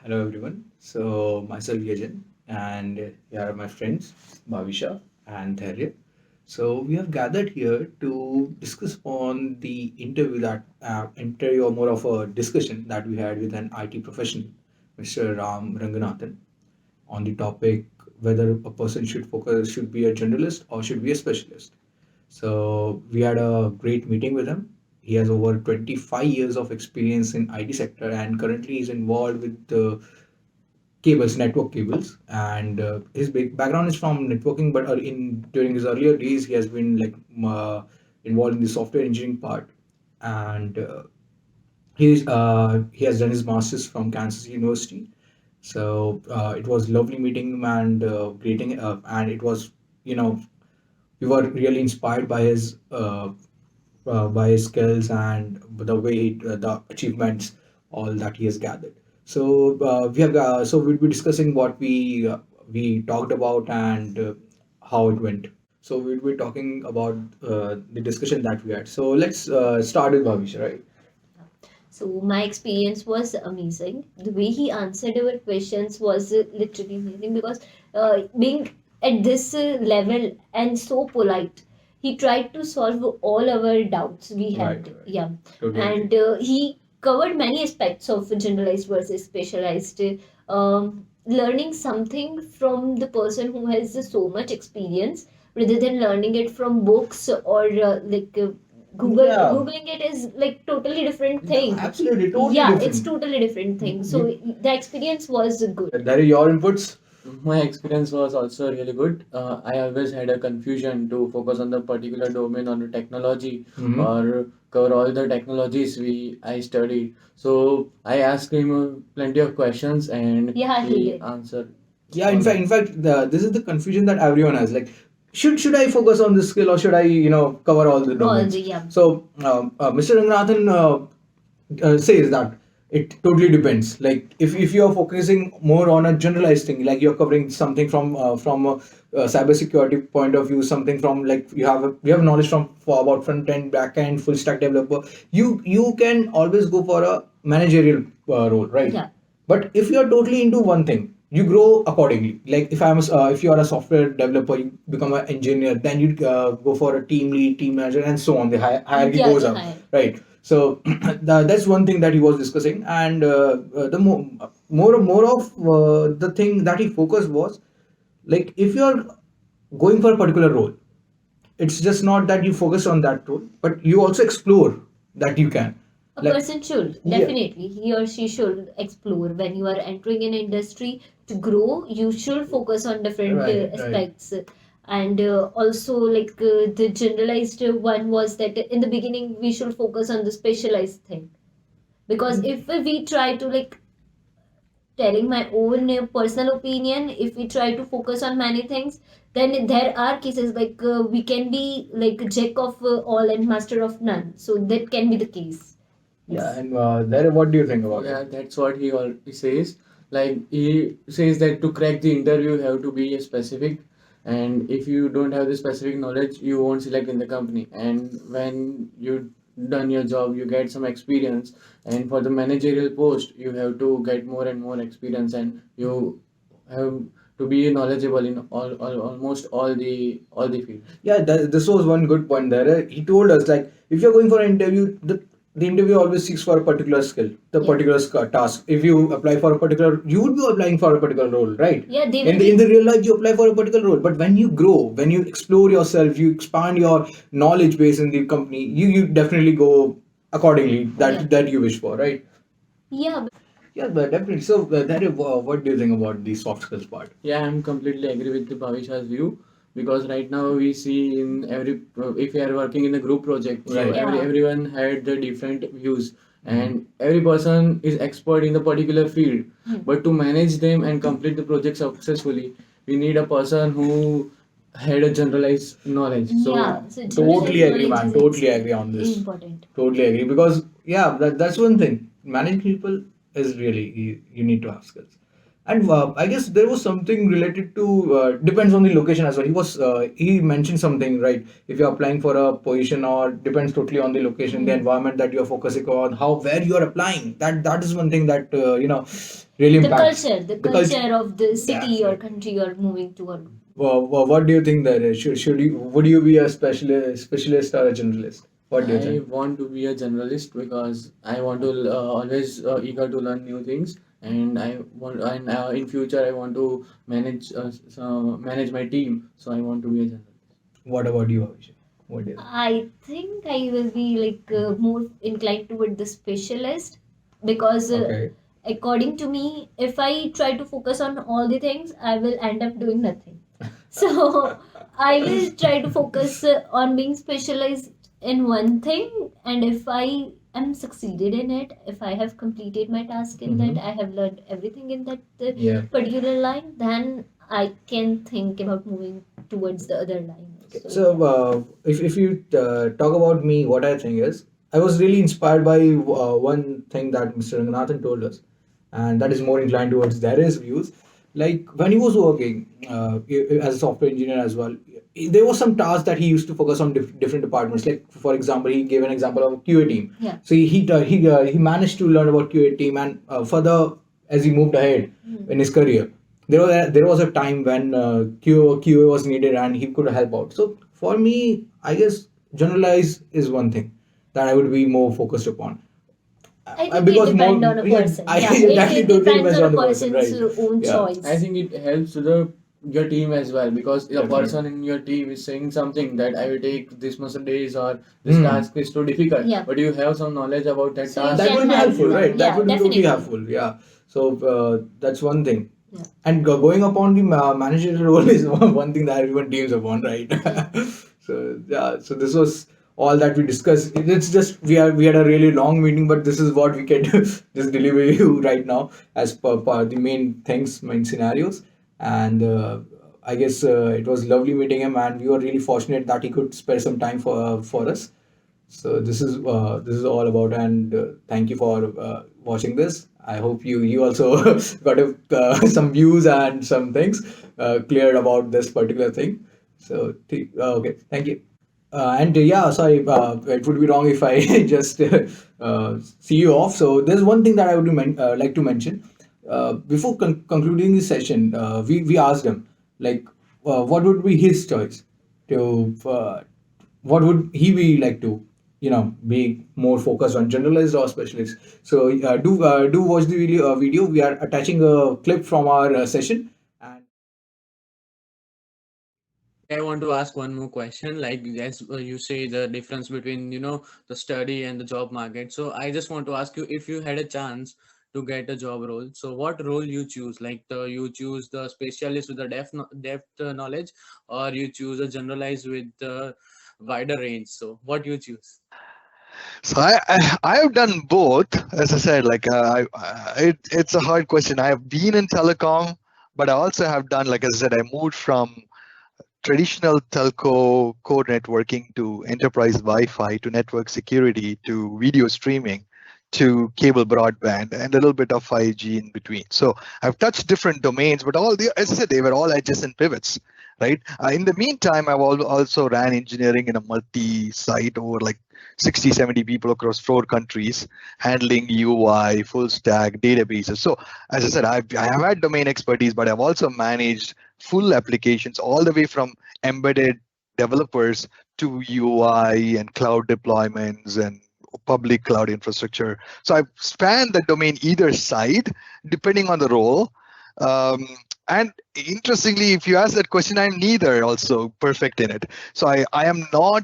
Hello everyone. So myself Yajan and here are my friends Bhavisha and Thairya. So we have gathered here to discuss on the interview interview or more of a discussion that we had with an IT professional, Mr. Ram Ranganathan, on the topic whether a person should be a generalist or should be a specialist. So we had a great meeting with him. He has over 25 years of experience in IT sector and currently is involved with the cables, network cables, and his big background is from networking. But in during his earlier days, he has been involved in the software engineering part, and he has done his masters from Kansas University. So it was lovely meeting him and greeting, and it was you know we were really inspired by his skills and the way the achievements all that he has gathered. So so we'll be discussing what we talked about and how it went. So we'll be talking about the discussion that we had. So let's start with Bhavish, right? So my experience was amazing. The way he answered our questions was literally amazing because being at this level and so polite, he tried to solve all our doubts we Right, had. right. Yeah, Totally agree. and he covered many aspects of generalized versus specialized. Learning something from the person who has so much experience rather than learning it from books or Yeah. Googling it is like totally different thing. Absolutely, totally Yeah, different. it's totally different thing. So the experience was good. That is your inputs. My experience was also really good. I always had a confusion to focus on the particular domain on the technology or cover all the technologies I studied. So I asked him plenty of questions and Yeah, he he did. answered. Yeah, in fact, this is the confusion that everyone has. Like, should I focus on this skill or should I, cover all the All domains? the yeah. So, Mr. Ranganathan says that it totally depends. Like, if you are focusing more on a generalized thing, like you're covering something from a cybersecurity point of view, something from like you have knowledge from for about front end, back end, full stack developer. You can always go for a managerial role, right? Yeah. But if you are totally into one thing, you grow accordingly. Like if you are a software developer, you become an engineer, then you go for a team lead, team manager, and so on. The hierarchy Yeah, goes the up, higher. right? So that's one thing that he was discussing, and the more of the thing that he focused was like if you are going for a particular role, it's just not that you focus on that role, but you also explore that you can. A Like, person should yeah. definitely he or she should explore when you are entering an industry to grow. You should focus on different Right, right. aspects. And also the generalized one was that in the beginning we should focus on the specialized thing because if we try to telling my own personal opinion, if we try to focus on many things, then there are cases we can be like jack of all and master of none, so that can be the case. Yeah, and there, what do you think about Yeah, it? that's what he says. Like he says that to crack the interview, you have to be specific, and if you don't have the specific knowledge, you won't select in the company. And when you done your job, you get some experience, and for the managerial post, you have to get more and more experience, and you have to be knowledgeable in almost all the fields. Yeah, this was one good point there. He told us like if you're going for an interview, the interview always seeks for a particular skill, the Yeah. particular task. If you apply for a particular, you would be applying for a particular role, right? Yeah, they In will in be. the real life, you apply for a particular role, but when you grow, when you explore yourself, you expand your knowledge base in the company. You definitely go accordingly Yeah. that you wish for, right? Yeah. Yeah, but definitely. So, what do you think about the soft skills part? Yeah, I'm completely agree with the Bhavisha's view because right now we see in every if we are working in a group project, so Right. Yeah. everyone had the different views and every person is expert in the particular field. But to manage them and complete the project successfully, we need a person who had a generalized knowledge. So Yeah, so Totally generalized agree, knowledge man. is Totally agree on this. important. Totally agree because yeah, that's one thing. Managing people is really you need to have skills, And I guess there was something related to depends on the location as well. He mentioned something, right? If you're applying for a position, or depends totally on the location, the environment that you're focusing on, how where you are applying. That is one thing that really The impacts culture, the the culture. culture of the city That's or right. country you're moving toward. What do you think that is? Should you would you be a specialist or a generalist? What do you I think? want to be a generalist because I want to always eager to learn new things, and I want and in future I want to manage my team. So I want to be a generalist. What about you, Abhishek? What do you think? I think I will be like more inclined toward the specialist because Okay. according to me, if I try to focus on all the things, I will end up doing nothing. So I will try to focus on being specialized in one thing, and if I am succeeded in it, if I have completed my task in that, I have learned everything in that Yeah. particular line, then I can think about moving towards the other line. Okay. So, if you talk about me, what I think is, I was really inspired by one thing that Mr. Ranganathan told us, and that is more inclined towards Darius' views. Like when he was working as a software engineer as well, there was some tasks that he used to focus on different departments. Like for example, he gave an example of QA team. Yeah. So he managed to learn about QA team, and further as he moved ahead in his career, there was a time when QA was needed and he could help out. So for me, I guess generalize is one thing that I would be more focused upon. I think Because it more, depends on a yeah, person. I Yeah, exactly it totally depends depends on a on the person, right? person's own Yeah. choice. I think it helps to the your team as well because the Definitely. person in your team is saying something that I will take this much days or this Hmm. task is too difficult. Yeah. But you have some knowledge about that So you task. That can would be help helpful, them. right? That Yeah, would be totally definitely. helpful. Yeah. So that's one thing. Yeah. And going upon the managerial role is one thing that everyone teams upon, right? So yeah, so this was all that we discussed. It's just we had a really long meeting, but this is what we can just deliver you right now as per the main things, main scenarios. And I guess it was lovely meeting him, and we were really fortunate that he could spare some time for us. So this is all about, and thank you for watching this. I hope you also got some views and some things cleared about this particular thing. So okay, thank you. And yeah, sorry, it would be wrong if I just see you off. So there's one thing that I would like to mention. Before concluding the session, we asked him like, what would be his choice to what would he be like to be more focused on generalized or specialist. So do watch the video. We are attaching a clip from our session. And I want to ask one more question. Like as you say, the difference between the study and the job market. So I just want to ask you if you had a chance to get a job role. So what role you choose? Like you choose the specialist with the depth knowledge, or you choose a generalized with the wider range. So what you choose? So I have done both. As I said, like it's a hard question. I have been in telecom, but I also have done, like as I said, I moved from traditional telco core networking to enterprise Wi-Fi to network security to video streaming to cable broadband and a little bit of 5G in between. So I've touched different domains, but as I said, they were all adjacent pivots, right? In the meantime, I've also ran engineering in a multi-site over like 60, 70 people across 4 countries, handling UI, full stack, databases. So as I said, I have had domain expertise, but I've also managed full applications all the way from embedded developers to UI and cloud deployments and public cloud infrastructure. So I've spanned the domain either side, depending on the role. And interestingly, if you ask that question, I'm neither also perfect in it. So I am not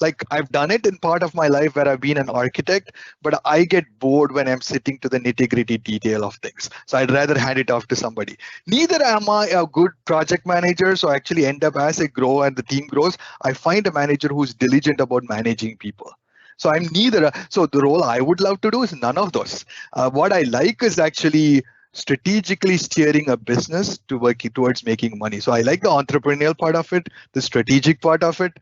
like I've done it in part of my life where I've been an architect, but I get bored when I'm sitting to the nitty-gritty detail of things. So I'd rather hand it off to somebody. Neither am I a good project manager. So I actually end up as I grow and the team grows, I find a manager who's diligent about managing people. So I'm neither. So the role I would love to do is none of those. What I like is actually strategically steering a business to work towards making money. So I like the entrepreneurial part of it, the strategic part of it,